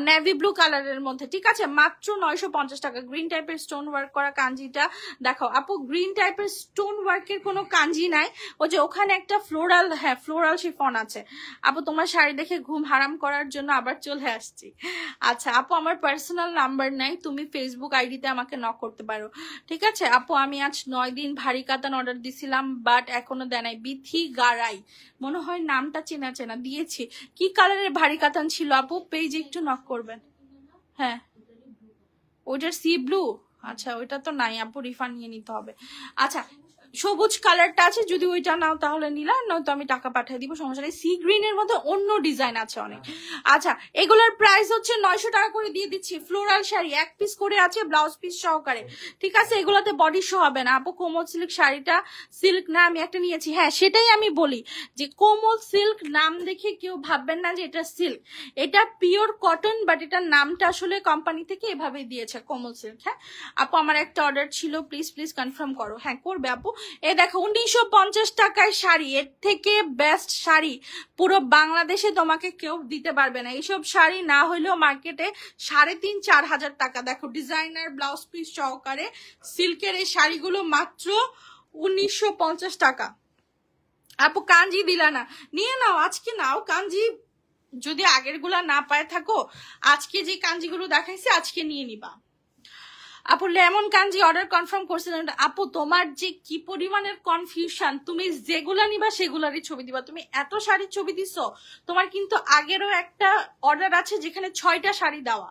নেভি ব্লু কালারের মধ্যে। ঠিক আছে, মাত্র 950 টাকা। গ্রিন টাইপের স্টোন ওয়ার্ক করা কাঞ্জিটা দেখাও আপু। গ্রিন টাইপের স্টোন ওয়ার্কের কোনো কাঞ্জি নাই, ওই যে ওখানে একটা ফ্লোরাল, হ্যাঁ ফ্লোরাল শিফন আছে। আপু তোমার শাড়ি দেখে ঘুম হারাম করার জন্য আবার চলে আসছি। আচ্ছা আপু আমার পার্সোনাল নাম্বার নাই, তুমি ফেসবুক আইডিতে আমাকে নক করতে পারো। ঠিক আছে আপু, আমি আজ 9 দিন ভারী কাতান অর্ডার দিছিলাম বাট এখনো দেয় নাই। বিথি গারাই, মনে হয় নামটা চেনা চেনা, দিয়েছি। কি কালারের ভারী কাতান ছিল আপু? পেজে একটু নক করবেন। হ্যাঁ ওইটার সি ব্লু, আচ্ছা ওইটা তো নাই আপু, রিফান্ড নিয়ে নিতে হবে। আচ্ছা সবুজ কালারটা আছে, যদি ওইটা নাও তাহলে নিলাম, নয়তো আমি টাকা পাঠিয়ে দিব, সমস্যা নেই। সি গ্রিন এর মধ্যে অন্য ডিজাইন আছে অনেক। আচ্ছা এগুলোর প্রাইস হচ্ছে 900 টাকা করে দিয়ে দিচ্ছি। ফ্লোরাল শাড়ি 1 পিস করে আছে, ব্লাউজ পিস সহকারে। ঠিক আছে, এগুলোতে বডি শো হবে না আপু। কোমল সিল্ক শাড়িটা সিল্ক না, আমি একটা নিয়েছি, হ্যাঁ সেটাই আমি বলি যে কোমল সিল্ক নাম দেখে কেউ ভাববেন না যে এটা সিল্ক, এটা পিওর কটন, বাট এটার নামটা আসলে কোম্পানি থেকে এভাবে দিয়েছে কোমল সিল্ক। হ্যাঁ আপু আমার একটা অর্ডার ছিল, প্লিজ প্লিজ কনফার্ম করো। হ্যাঁ করবে আপু। এ দেখো 1950 টাকায় শাড়ি, এর থেকে বেস্ট শাড়ি পুরো বাংলাদেশে তোমাকে কেউ দিতে পারবে না। এইসব শাড়ি না হইলেও মার্কেটে 3,500-4 হাজার টাকা। দেখো ডিজাইনার ব্লাউজ পিস সহকারে সিল্কের এই শাড়িগুলো মাত্র 1950 টাকা। আপু কাঞ্জি দিলা না, নিয়ে নাও আজকে, নাও কাঞ্জি, যদি আগের গুলা না পায় থাকো, আজকে যে কাঞ্জিগুলো দেখাইছি আজকে নিয়ে নিবা। আপু লেমন কাঞ্জি অর্ডার কনফার্ম করছিলেন। আপু তোমার যে কি পরিমাণের কনফিউশন, তুমি যেগুলা নিবা সেগুলারই ছবি দিবা। তুমি এত শাড়ির ছবি দিছো, তোমার কিন্তু আগেরও একটা অর্ডার আছে যেখানে 6টা শাড়ি দেওয়া,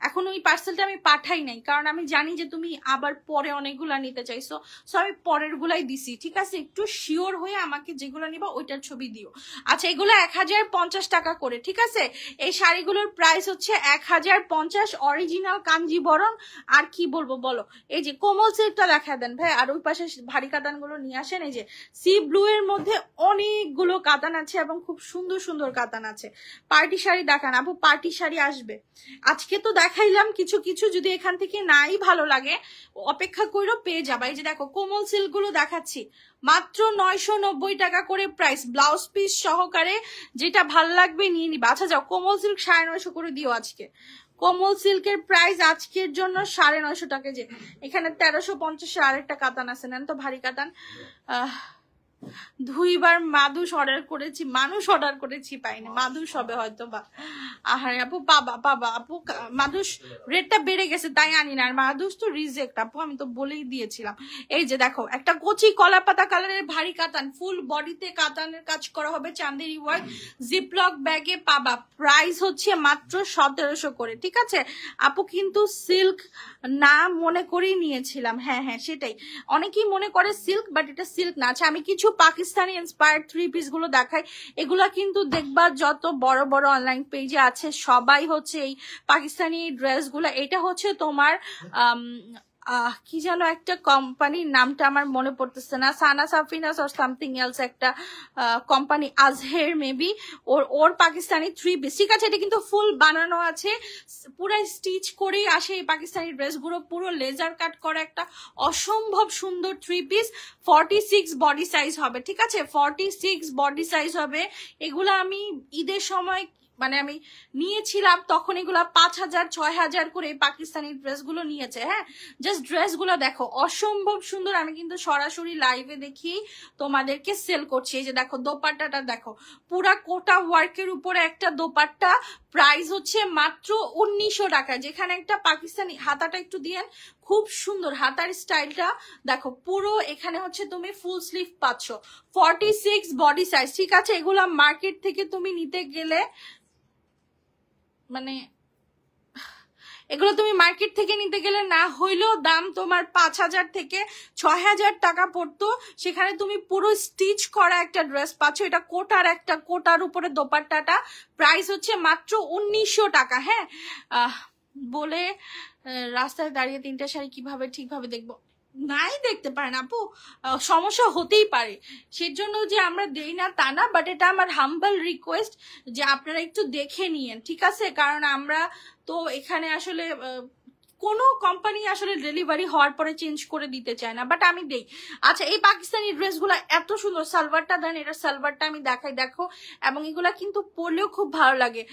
এখন ওই পার্সেলটা আমি পাঠাই নাই, কারণ আমি জানি যে তুমি আবার পরে অনেকগুলা নিতে চাইছো, সো আমি পরের গুলাই দিছি। ঠিক আছে, একটু শিওর হয়ে আমাকে যেগুলো নিবা ওইটার ছবি দিও। আচ্ছা এগুলো 1050 টাকা করে। ঠিক আছে, এই শাড়িগুলোর প্রাইস হচ্ছে 1050, অরিজিনাল কাঞ্জিবরম। আর কি বলবো বলো, এই যে কোমল সিল্কটা দেখা দেন ভাই, আর ওই পাশে ভারী কাতান গুলো নিয়ে আসেন। এই যে সি ব্লু এর মধ্যে অনেকগুলো কাতান আছে এবং খুব সুন্দর সুন্দর কাতান আছে। পার্টি শাড়ি দেখান আপু, পার্টি শাড়ি আসবে আজকে তো দেখাইলাম কিছু কিছু, যদি এখান থেকে নাই ভালো লাগে অপেক্ষা কইরো পেয়ে যাবা। এই যে দেখো কোমল সিল্ক গুলো দেখাচ্ছি, মাত্র 990 টাকা করে প্রাইস, ব্লাউজ পিস সহকারে, যেটা ভাল লাগবে নিয়ে নিবা। আচ্ছা যাও কোমল সিল্ক 950 করে দিও আজকে। কোমল সিল্কের প্রাইস আজকের জন্য 950 টাকা। যে এখানে 1350 আরেকটা কাতান আছে, নেন তো ভারী কাতান। 2বার মাদুস অর্ডার করেছি, মানুষ অর্ডার করেছি পাইনি, মাদুস হবে হয়তো বা। আহারে আপু পাবা আপু, মাদুস রেটটা বেড়ে গেছে তাই আনি না, আর মাদুস তো রিজেক্ট আপু, আমি তো বলেই দিয়েছিলাম। এই যে দেখো একটা কচি কলা পাতা কালারের ভারী কাতান, ফুল বডিতে কাতানের কাজ করা হবে, চান্দেরি ওয়ার্ক, জিপলক ব্যাগে পাবা। প্রাইস হচ্ছে মাত্র 1700 করে, ঠিক আছে আপু। কিন্তু সিল্ক না মনে করেই নিয়েছিলাম, হ্যাঁ হ্যাঁ সেটাই, অনেকেই মনে করে সিল্ক, বাট এটা সিল্ক না। আচ্ছা আমি কিছু পাকিস্তানি ইন্সপায়ার্ড 3 পিস গুলো দেখাই। এগুলা কিন্তু দেখবা যত বড় বড় অনলাইন পেজে আছে সবাই হচ্ছে এই পাকিস্তানি ড্রেস গুলা। এটা হচ্ছে তোমার কি যেন একটা কোম্পানির নামটা আমার মনে পড়তেছে না, সানা সাফিনাস অর সামথিং এলস একটা কোম্পানি, আজহের মেবি, ওর পাকিস্তানি 3 পিস, ঠিক আছে। এটা কিন্তু ফুল বানানো আছে, পুরো স্টিচ করেই আসে এই পাকিস্তানি ড্রেসগুলো, পুরো লেজার কাট করা একটা অসম্ভব সুন্দর 3 পিস। 46 বডি সাইজ হবে, ঠিক আছে, 46 বডি সাইজ হবে। এগুলো আমি ঈদের সময় মানে আমি নিয়েছিলাম, তখন এগুলা 5000 6000 করে পাকিস্তানি ড্রেসগুলো নিয়েছে। হ্যাঁ জাস্ট ড্রেসগুলো দেখো অসম্ভব সুন্দর। আমি কিন্তু সরাসরি লাইভে দেখি তোমাদেরকে সেল করছি। এই যে দেখো দোপাট্টাটা দেখো, পুরা কোটা ওয়ার্কের উপরে একটা দোপাট্টা, প্রাইস হচ্ছে মাত্র 1900 টাকা। যেখানে একটা পাকিস্তানি হাতাটা একটু দিয়েন, খুব সুন্দর হাতার স্টাইলটা দেখো, পুরো এখানে হচ্ছে তুমি ফুল স্লিভ পাচ্ছ, 46 বডি সাইজ, ঠিক আছে। এগুলা মার্কেট থেকে তুমি নিতে গেলে মানে এগুলো তুমি মার্কেট থেকে নিতে গেলে না হইলেও দাম তোমার 5000 থেকে 6000 টাকা পড়তো, সেখানে তুমি পুরো স্টিচ করা একটা ড্রেস পাচ্ছ। এটা কোটার একটা, কোটার উপরে দোপাট্টাটা, প্রাইস হচ্ছে মাত্র 1900 টাকা। হ্যাঁ বলে রাস্তায় দাঁড়িয়ে 3টা শাড়ি কিভাবে ঠিকভাবে দেখবো, নাই দেখতে পারেন আপু, সমস্যা হতেই পারে, সেজন্য যে আমরা দেই না তা না, বাট এটা আমার হাম্বল রিকোয়েস্ট যে আপনারা একটু দেখে নিয়েন, ঠিক আছে। কারণ আমরা তো এখানে আসলে কোনো কোম্পানি আসলে ডেলিভারি হওয়ার পরে চেঞ্জ করে দিতে চায় না, বাট আমি দেই। আচ্ছা এই পাকিস্তানি ড্রেসগুলো এত সুন্দর, সালোয়ারটা দেন, এটা সালোয়ারটা আমি দেখাই দেখো, এবং এগুলা কিন্তু পরলেও খুব ভালো লাগে।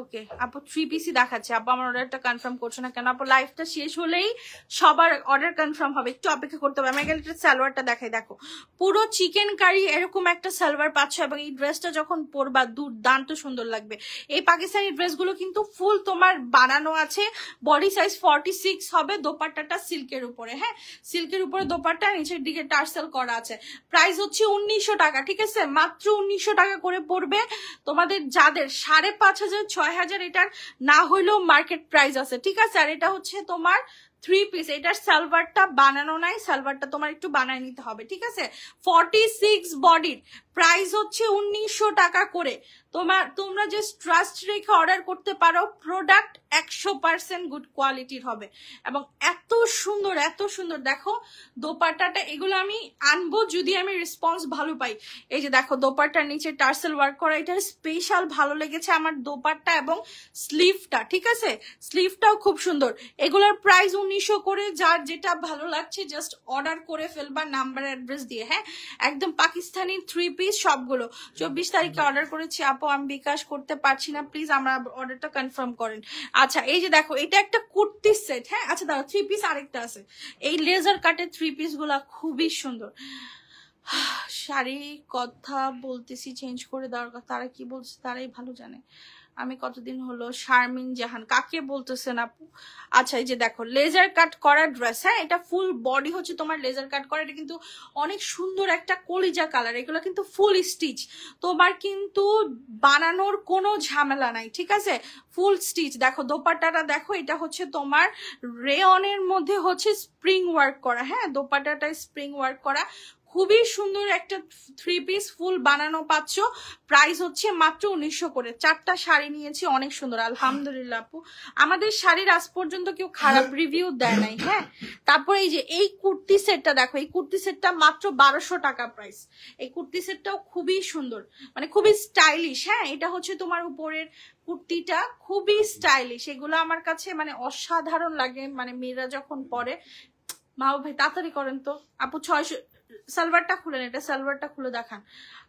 ওকে আপু 3 পিসই দেখাচ্ছে, আপু আমার অর্ডারটা কনফার্ম করছে না কেন? আপু লাইভটা শেষ হলেই সবার অর্ডার কনফার্ম হবে, একটু অপেক্ষা করতে হবে। আমি গেলে সালোয়ারটা দেখাই দেখো, পুরো চিকেন কারি এরকম একটা সালোয়ার পাচ্ছ, এবং এই ড্রেসটা যখন পরবা দুর্দান্ত সুন্দর লাগবে। এই পাকিস্তানি ড্রেসগুলো কিন্তু ফুল তোমার বানানো আছে, বডি সাইজ 46 হবে, দোপাট্টাটা সিল্কের উপরে, হ্যাঁ সিল্কের উপরে দোপাট্টা, নিচের দিকে টার্সেল করা আছে। প্রাইস হচ্ছে 1900 টাকা, ঠিক আছে, মাত্র 1900 টাকা করে পড়বে তোমাদের যাদের 5500 6000 এটার না হইলেও মার্কেট প্রাইস আছে, ঠিক আছে। আর এটা হচ্ছে তোমার 3 পিস, এটার সালোয়ারটা বানানো নাই, সালোয়ারটা তোমার একটু বানায় নিতে হবে, ঠিক আছে। 46 বডির প্রাইস হচ্ছে 1900 টাকা করে। তোমরা যে ট্রাস্ট রেখে অর্ডার করতে পারো, প্রোডাক্ট 100% গুড কোয়ালিটির হবে, এবং এত সুন্দর দেখো দোপাট্টাটা। এগুলো আমি আনবো যদি আমি রেসপন্স ভালো পাই। এই যে দেখো দোপাট্টার নিচে টার্সেল ওয়ার্ক করা, এটা স্পেশাল ভালো লেগেছে আমার দোপাট্টা এবং স্লিভটা, ঠিক আছে, স্লিভটাও খুব সুন্দর। এগুলোর প্রাইস 1900 করে, যার যেটা ভালো লাগছে জাস্ট অর্ডার করে ফেলবা নাম্বার অ্যাড্রেস দিয়ে। হ্যাঁ একদম পাকিস্তানি 3 পিস সবগুলো। 24 তারিখে অর্ডার করেছি আপু, আমি বিকাশ করতে পারছি না, প্লিজ আমরা অর্ডারটা কনফার্ম করেন। আচ্ছা এই যে দেখো এটা একটা কুর্তি সেট, হ্যাঁ আচ্ছা দাও 3 পিস আরেকটা আছে, এই লেজার কাটের 3 পিস গুলা খুবই সুন্দর। শাড়ি কথা বলতেছি চেঞ্জ করে দেওয়ার কথা, তারা কি বলছে তারাই ভালো জানে। আমি কতদিন হলো শারমিন জাহান, কাকে বলতেছেন আপু? আচ্ছা এই যে দেখো লেজার কাট করা ড্রেস, হ্যাঁ এটা ফুল বডি হচ্ছে তোমার লেজার কাট করা, এটা কিন্তু অনেক সুন্দর একটা কলিজা কালার, এগুলো কিন্তু ফুল স্টিচ, তোমার কিন্তু বানানোর কোনো ঝামেলা নাই, ঠিক আছে, ফুল স্টিচ। দেখো দোপাট্টাটা দেখো, এটা হচ্ছে তোমার রেয়নের মধ্যে হচ্ছে স্প্রিং ওয়ার্ক করা, হ্যাঁ দোপাট্টাটা স্প্রিং ওয়ার্ক করা, খুবই সুন্দর একটা 3 পিস ফুল বানানো পাচ্ছ। প্রাইস হচ্ছে মাত্র 1900 করে। 4টা শাড়ি নিয়েছি, অনেক সুন্দর আলহামদুলিল্লাহ আপু, আমাদের শাড়ির আজ পর্যন্ত কেউ খারাপ রিভিউ দেয় নাই। হ্যাঁ তারপরে এই যে এই কুর্তি সেটটা দেখো, এই কুর্তি সেটটা মাত্র 1200 টাকা প্রাইস। এই কুর্তি সেটটাও খুবই সুন্দর, মানে খুবই স্টাইলিশ। হ্যাঁ এটা হচ্ছে তোমার উপরের কুর্তিটা খুবই স্টাইলিশ, এগুলো আমার কাছে মানে অসাধারণ লাগে, মানে মেয়েরা যখন পরে। মা ভাই তাড়াতাড়ি করেন তো আপু, সালোয়ারটা খুলেন, এটা সালোয়ারটা খুলে দেখান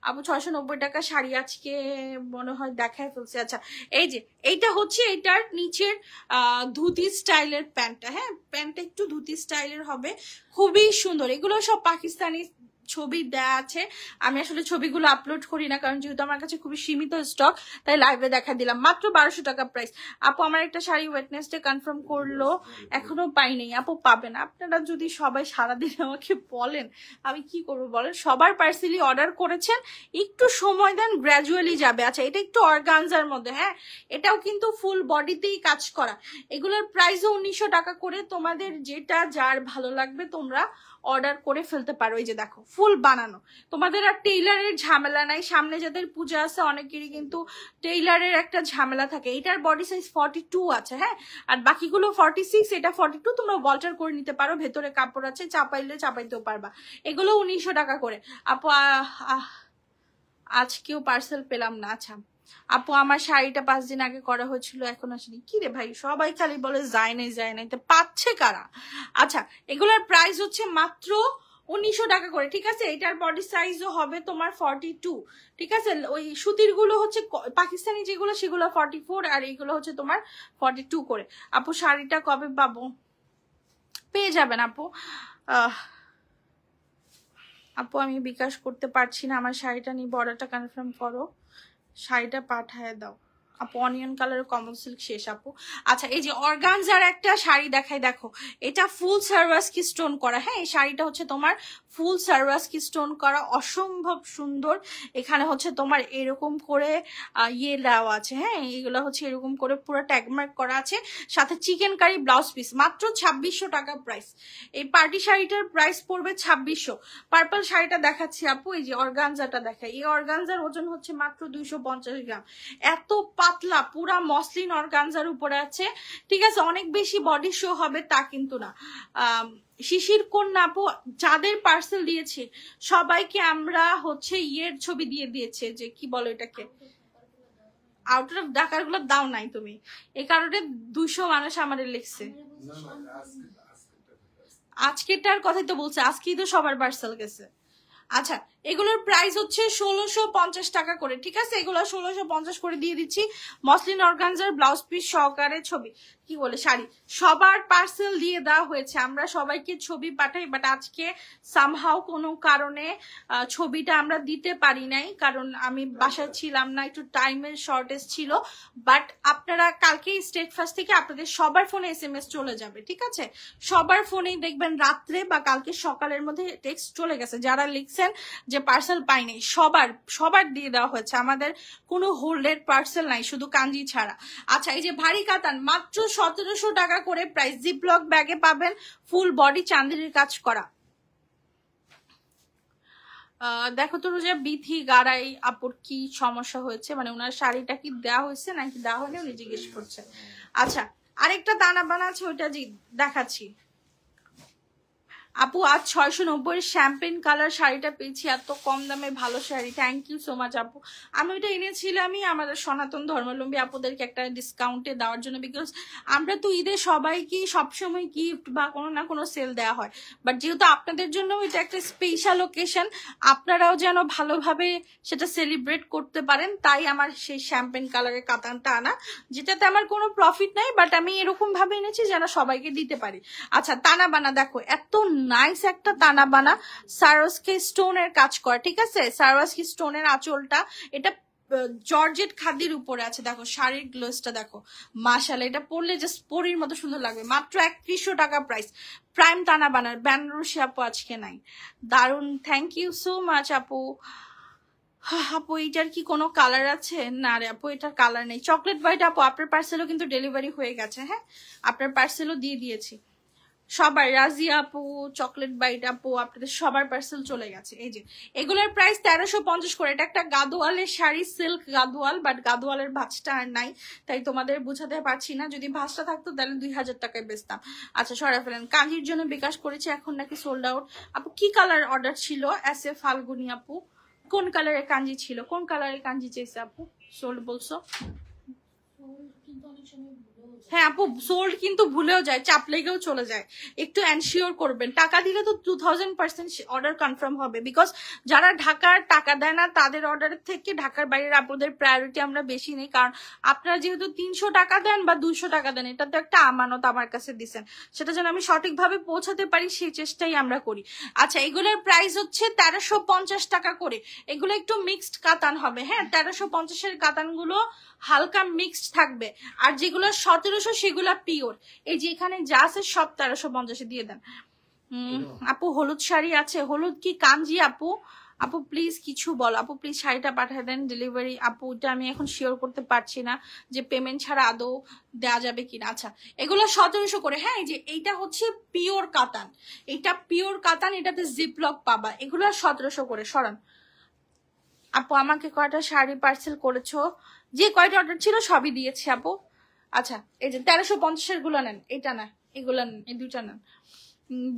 আপু। 690 টাকা শাড়ি আজকে মনে হয় দেখায় ফেলছে। আচ্ছা এই যে এইটা হচ্ছে এটার নিচের ধুতি স্টাইলের প্যান্টটা। হ্যাঁ, প্যান্টটা একটু ধুতি স্টাইলের হবে, খুবই সুন্দর। এগুলো সব পাকিস্তানি ছবি দেয়া আছে, আমি আসলে ছবিগুলো আপলোড করি না কারণ যেহেতু আমার কাছে খুবই সীমিত স্টক, তাই লাইভে দেখা দিলাম। মাত্র 1200 টাকা প্রাইস। আপু আমার একটা শাড়ি ওয়েটনেসডে কনফার্ম করলো, এখনো পাইনি। আপু পাবেন, আপনারা যদি সবাই সারাদিন আমাকে বলেন আমি কি করবো বলেন। সবার পার্সেলই অর্ডার করেছেন, একটু সময় দেন, গ্র্যাজুয়ালি যাবে। আচ্ছা এটা একটু অর্গানজার মধ্যে, হ্যাঁ এটাও কিন্তু ফুল বডিতেই কাজ করা। এগুলোর প্রাইসও 1900 টাকা করে। তোমাদের যেটা যার ভালো লাগবে তোমরা অর্ডার করে ফেলতে পারো। এই যে দেখো ফুল বানানো, তোমাদের আর টেইলারের ঝামেলা নাই। সামনে যাদের পূজা আছে অনেকেরই কিন্তু টেইলারের একটা ঝামেলা থাকে। এটার বডি সাইজ 42 আছে, হ্যাঁ, আর বাকিগুলো 46, এটা 42। তোমরা অল্টার করে নিতে পারো, ভেতরে কাপড় আছে, চাপাইলে চাপাইতেও পারবা। এগুলো 1900 টাকা করে। আপু আজকেও পার্সেল পেলাম না। আচ্ছা আপু আমার শাড়িটা 5 দিন আগে করা হয়েছিল, এখন আসেনি। কি রে ভাই, সবাই খালি বলে যায় নাই যায় নাই, তো পাচ্ছে কারা? আচ্ছা এগুলোর প্রাইস হচ্ছে মাত্র 1900 টাকা করে, ঠিক আছে। এটার বডি সাইজও হবে তোমার 42, ঠিক আছে। ওই সুতির গুলো হচ্ছে পাকিস্তানি যেগুলো সেগুলো 44, আর এইগুলো হচ্ছে তোমার 42 করে। আপু শাড়িটা কবে পাবো? পেয়ে যাবেন আপু। আপু আমি বিকাশ করতে পারছি না, আমার শাড়িটা নিয়ে অর্ডারটা কনফার্ম করো, শাড়িটা পাঠায় দাও। আপু অনিয়ন কালার কমন সিল্ক শেষ আপু। আচ্ছা এই যে অর্গানজার একটা শাড়ি দেখাই, দেখো এটা ফুল সার্ভাস কি স্টোন করা। হ্যাঁ এই শাড়িটা হচ্ছে তোমার ফুল সার্ভাস কি স্টোন করা, অসম্ভব সুন্দর। এখানে হচ্ছে তোমার এরকম করে ইয়ে দেওয়া আছে, হ্যাঁ এগুলো হচ্ছে এরকম করে পুরো ট্যাগমার্ক করা আছে, সাথে চিকেন কারি ব্লাউজ পিস। মাত্র 2600 টাকা প্রাইস। এই পার্টি শাড়িটার প্রাইস পড়বে 2600। পার্পল শাড়িটা দেখাচ্ছি আপু, এই যে অর্গানজাটা দেখাই। এই অর্গানজার ওজন হচ্ছে মাত্র 250 গ্রাম। এত পাতলা, পুরা মসলিন অর্গানজার উপরে আছে, ঠিক আছে। অনেক বেশি বডি শো হবে তা কিন্তু না। শিশির কন্যা আপু যাদের পার্সেল দিয়েছে সবাইকে আমরা হচ্ছে ইয়ের ছবি দিয়ে দিয়েছে, যে কি বলো এটাকে, আউট অফ ঢাকার গুলো দাও নাই তুমি, এই কারণে 200 মানুষ আমাদের লিখছে। আজকেরটার কথাই তো বলছে, আজকেই তো সবার পার্সেল গেছে। আচ্ছা এগুলোর প্রাইস হচ্ছে 1650 টাকা করে, ঠিক আছে। এগুলো 1650 করে দিয়ে দিচ্ছি। মসলিন অর্গানজার ব্লাউজ পিস সহকারে ছবি, কি বলে শাড়ি, সবার পার্সেল দিয়ে দেওয়া হয়েছে। আমরা সবাইকে ছবি পাঠাই, বাট আজকে সামহাও কোনো কারণে ছবিটা আমরা দিতে পারি নাই, কারণ আমি বাসায় ছিলাম না, একটু টাইমের শর্টেজ ছিল। বাট আপনারা কালকে স্টেট ফার্স্ট থেকে আপনাদের সবার ফোনে SMS চলে যাবে, ঠিক আছে। সবার ফোনেই দেখবেন রাত্রে বা কালকে সকালের মধ্যে টেক্সট চলে গেছে। যারা লিখছেন যে পার্সেল পাইনি, সবার দিয়ে দেওয়া হয়েছে। আমাদের কোনো হোল্ডের পার্সেল নাই, শুধু কাঞ্জি ছাড়া। আচ্ছা এই যে ভারী কাতান মাত্র 1700 টাকা করে প্রাইস। জিপলক ব্যাগে পাবেন, ফুল বডি চান্দিনীর কাজ করা। দেখো তো যে বিথি গাড়াই আপুর কি সমস্যা হয়েছে, মানে ওনার শাড়িটা কি দেওয়া হয়েছে নাকি দেওয়া হয়নি উনি জিজ্ঞেস করছে। আচ্ছা আরেকটা দানা বানা আছে, ওইটা দেখাচ্ছি। আপু আজ 690 শ্যাম্পেন কালার শাড়িটা পেয়েছি, এত কম দামে ভালো শাড়ি, থ্যাংক ইউ সো মাচ আপু। আমি ওইটা এনেছিলামই আমাদের সনাতন ধর্মাবলম্বী আপুদেরকে একটা ডিসকাউন্টে দেওয়ার জন্য, বিকজ আমরা তো ঈদে সবাইকে সবসময় গিফট বা কোনো না কোনো সেল দেওয়া হয়, বাট যেহেতু আপনাদের জন্য এটা একটা স্পেশাল ওকেশন, আপনারাও যেন ভালোভাবে সেটা সেলিব্রেট করতে পারেন, তাই আমার সেই শ্যাম্পেন কালারের কাতানটা আনা, যেটাতে আমার কোনো প্রফিট নাই, বাট আমি এরকম ভাবে এনেছি যেন সবাইকে দিতে পারি। আচ্ছা তানা বানা দেখো, এত নাইস একটা তানা বানা সারোস্কি স্টোনের কাজ করা, ঠিক আছে। সারোস্কি স্টোনের আঁচলটা, এটা জর্জেট খাদির উপরে আছে। দেখো শাড়ির গ্লোসটা দেখো, মাশাআল্লাহ, এটা পরলে জাস্ট পরির মতো সুন্দর লাগবে। মাত্র 3100 টাকা প্রাইস। প্রাইম তানা বানার বেনারসি আপু আজকে নাই, দারুন, থ্যাংক ইউ সো মাচ আপু। আপু এইটার কি কোনো কালার আছে? না রে আপু এটার কালার নেই। চকলেট হোয়াইট আপু আপনার পার্সেলও কিন্তু ডেলিভারি হয়ে গেছে, হ্যাঁ আপনার পার্সেলও দিয়ে দিয়েছি সবার। রাজিয়া আপু, চকলেট বাইট আপু, আপনাদের সবার পার্সেল চলে গেছে। এই যে এগুলোর প্রাইস 1350 করে। এটা একটা গাদোয়ালের শাড়ি, সিল্ক গাদোয়াল, বাট গাদোয়ালের ভাঁজটা আর নাই, তাই তোমাদের বুঝাতে পারছি না। যদি ভাঁজটা থাকতো তাহলে 2000 টাকায় বেচতাম। আচ্ছা সরা ফেলেন। কাঞ্জির জন্য বিকাশ করেছি, এখন নাকি সোল্ড আউট। আপু কি কালার অর্ডার ছিল? এস এ ফাল্গুনি আপু কোন কালারের কাঞ্জি ছিল, কোন কালারের কাঞ্জি চেয়েছে আপু? সোল্ড বলছো? হ্যাঁ আপু, সোল্ড কিন্তু ভুলেও যায়, চাপ লেগেও চলে যায়, একটু এনশিওর করবেন। টাকা দিলে তো 2000% অর্ডার কনফার্ম হবে, বিকজ যারা ঢাকার টাকা দেয় না তাদের অর্ডারের থেকে ঢাকার বাইরের আপুদের প্রায়োরিটি আমরা বেশি নেই, কারণ আপনারা যেহেতু 300 টাকা দেন বা 200 টাকা দেন, এটা তো একটা আমানত আমার কাছে দিচ্ছেন, সেটা যেন আমি সঠিকভাবে পৌঁছাতে পারি সেই চেষ্টাই আমরা করি। আচ্ছা, এগুলোর প্রাইস হচ্ছে 1350 টাকা করে। এগুলো একটু মিক্সড কাতান হবে, হ্যাঁ 1350-এর কাতানগুলো হালকা মিক্সড থাকবে, আর যেগুলো 1700 সেগুলা পিওর। এই যে এখানে যা আছে সব 1350 দিয়ে দেন। আপু হলুদ শাড়ি আছে, হলুদ কি কাঞ্জি আপু? আপু প্লিজ কিছু বল আপু, প্লিজ শাড়িটা পাঠিয়ে দেন ডেলিভারি। আপু এটা আমি এখন শিওর করতে পারছি না যে পেমেন্ট ছাড়া আদৌ দেওয়া যাবে কিনা। আচ্ছা, এগুলো 1700 করে। হ্যাঁ, এই যে এইটা হচ্ছে পিওর কাতান, এটা পিওর কাতান, এটাতে জিপলক পাবা। এগুলো 1700 করে। সরান আপু, আমাকে কয়টা শাড়ি পার্সেল করেছো? যে কয়টা অর্ডার ছিল সবই দিয়েছি আপু। আচ্ছা, এই যে 1350-এর গুলো নেন, এটা না এগুলো নেন, এই দুইটা নেন।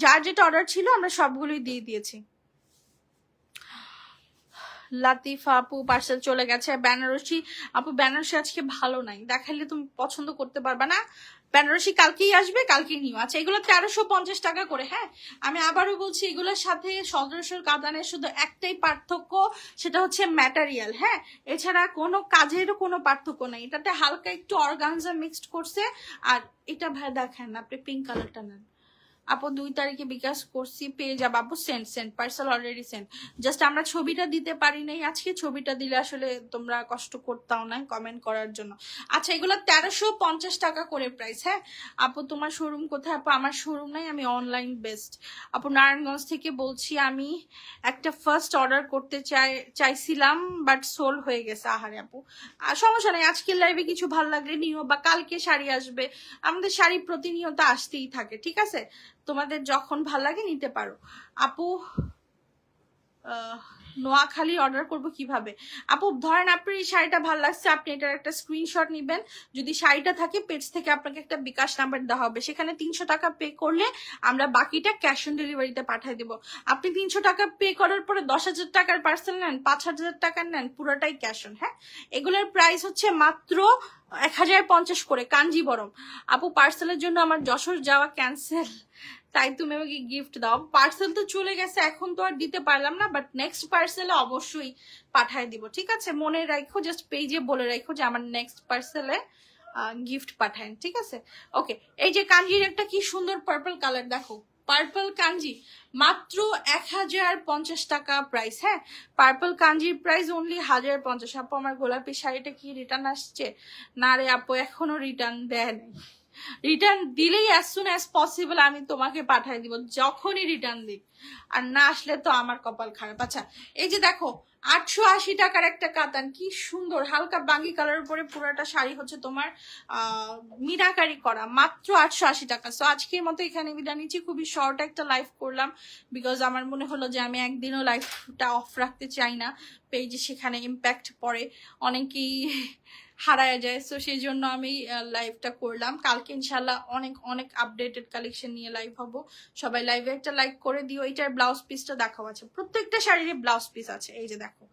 যার যেটা অর্ডার ছিল আমরা সবগুলোই দিয়ে দিয়েছি। লাতিফা আপু পার্সেল চলে গেছে। বেনারসি আপু, বেনারসি আজকে ভালো নাই, দেখাইলে তুমি পছন্দ করতে পারবা না। বেনারসি কালকেই আসবে, কালকেই নিও। আচ্ছা, এগুলো 1350 টাকা করে। হ্যাঁ, আমি আবারও বলছি, এগুলোর সাথে 1700 কাতানের শুধু একটাই পার্থক্য, সেটা হচ্ছে ম্যাটেরিয়াল। হ্যাঁ, এছাড়া কোনো কাজেরও কোনো পার্থক্য নাই। এটাতে হালকা একটু অর্গানজা মিক্সড করছে। আর এটা ভাই দেখেন, আপনি পিঙ্ক কালারটা নেন আপু। 2 তারিখে বিকাশ করছি, পেয়ে যাবো আপু। Send parcel already send. Just আমরা ছবিটা দিতে পারি নাই আজকে, ছবিটা দিলে আসলে তোমরা কষ্ট করতাও না কমেন্ট করার জন্য। আচ্ছা, এগুলো 1350 টাকা করে প্রাইস। হ্যাঁ আপু, তোমার শোরুম কোথায়? আপু আমার শোরুম নাই, আমি অনলাইন বেস্ট আপু। নারায়ণগঞ্জ থেকে বলছি। আমি একটা ফার্স্ট অর্ডার করতে চাইছিলাম, বাট সোল হয়ে গেছে। আহারে আপু, সমস্যা নাই, আজকের লাইভে কিছু ভালো লাগলে নিও, বা কালকে শাড়ি আসবে। আমাদের শাড়ি প্রতিনিয়ত আসতেই থাকে, ঠিক আছে? তোমাদের যখন ভাল লাগে নিতে পারো। আপু নোয়াখালী অর্ডার করব কিভাবে? আপু ধরেন আপনার এই শাড়িটা ভালো লাগছে, আপনি এটার একটা স্ক্রিনশট নিবেন। যদি শাড়িটা থাকে, পেজ থেকে আপনাকে একটা বিকাশ নাম্বার দেওয়া হবে, সেখানে 300 টাকা পে করলে আমরা বাকিটা ক্যাশ অন ডেলিভারিতে পাঠিয়ে দেবো। আপনি 300 টাকা পে করার পরে 10,000 টাকার পার্সেল নেন, 5,000 টাকার নেন, পুরোটাই ক্যাশ অন। হ্যাঁ, এগুলোর প্রাইস হচ্ছে মাত্র 1050 করে কাঞ্জিবরম। আপু পার্সেলের জন্য আমার যশোর যাওয়া ক্যান্সেল, তাই তুমি আমাকে গিফট দাও। পার্সেল তো চলে গেছে, এখন তো আর দিতে পারলাম না, বাট নেক্সট পার্সেলে অবশ্যই পাঠায় দিব, ঠিক আছে? মনে রাখো, জাস্ট পেজে বলে রাখো যে আমার নেক্সট পার্সেলে গিফট পাঠায়, ঠিক আছে? ওকে, এই যে কাঞ্জির একটা কি সুন্দর পার্পল কালার, দেখো পার্পল কাঞ্জি, মাত্র 1050 টাকা প্রাইস। হ্যাঁ, পার্পল কাঞ্জির প্রাইস অনলি 1050। আপু আমার গোলাপি শাড়িটা কি রিটার্ন আসছে? না রে আপু, এখনো রিটার্ন দেয় নাই। রিটার্ন দিলেই অ্যাজ সুন অ্যাজ পসিবল আমি তোমাকে পাঠিয়ে দিব, যখনই রিটার্ন দিই। আর না আসলে তো আমার কপাল খারাপ। আচ্ছা, এই যে দেখো 880 টাকার একটা কাতান, কি সুন্দর হালকা বাঙ্গি কালার উপরে পুরোটা শাড়ি হচ্ছে তোমার মিনাকারি করা, মাত্র 880 টাকা। সো আজকের মতো এখানে বিদায় নিচ্ছি। খুবই শর্ট একটা লাইভ করলাম, বিকজ আমার মনে হলো যে আমি একদিনও লাইভটা অফ রাখতে চাই না, পেজে সেখানে ইম্প্যাক্ট পড়ে, অনেকেই হারায় যায়। সো সেই জন্য আমি লাইভটা করলাম। কালকে ইনশাল্লাহ অনেক অনেক আপডেটেড কালেকশন নিয়ে লাইভ হবো। সবাই লাইভে একটা লাইক করে দিও। এইটার ব্লাউজ পিসটা দেখাও আছে, প্রত্যেকটা শাড়ির ব্লাউজ পিস আছে। এই যে দেখো,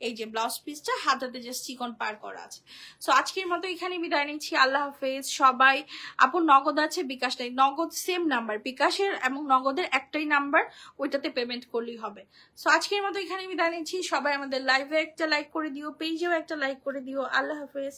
এই যে ব্লাউজ পিসটা হাতাতে যে চিকন পার করা আছে। সো আজকের মতো এখানে বিদায় নিচ্ছি, আল্লাহ হাফেজ সবাই। আপু নগদ আছে, বিকাশ নেই? নগদ সেম নাম্বার, বিকাশের এবং নগদের একটাই নাম্বার, ওইটাতে পেমেন্ট করলেই হবে। সো আজকের মতো এখানে বিদায় নিচ্ছি, সবাই আমাদের লাইভে একটা লাইক করে দিও, পেজেও একটা লাইক করে দিও। আল্লাহ হাফেজ।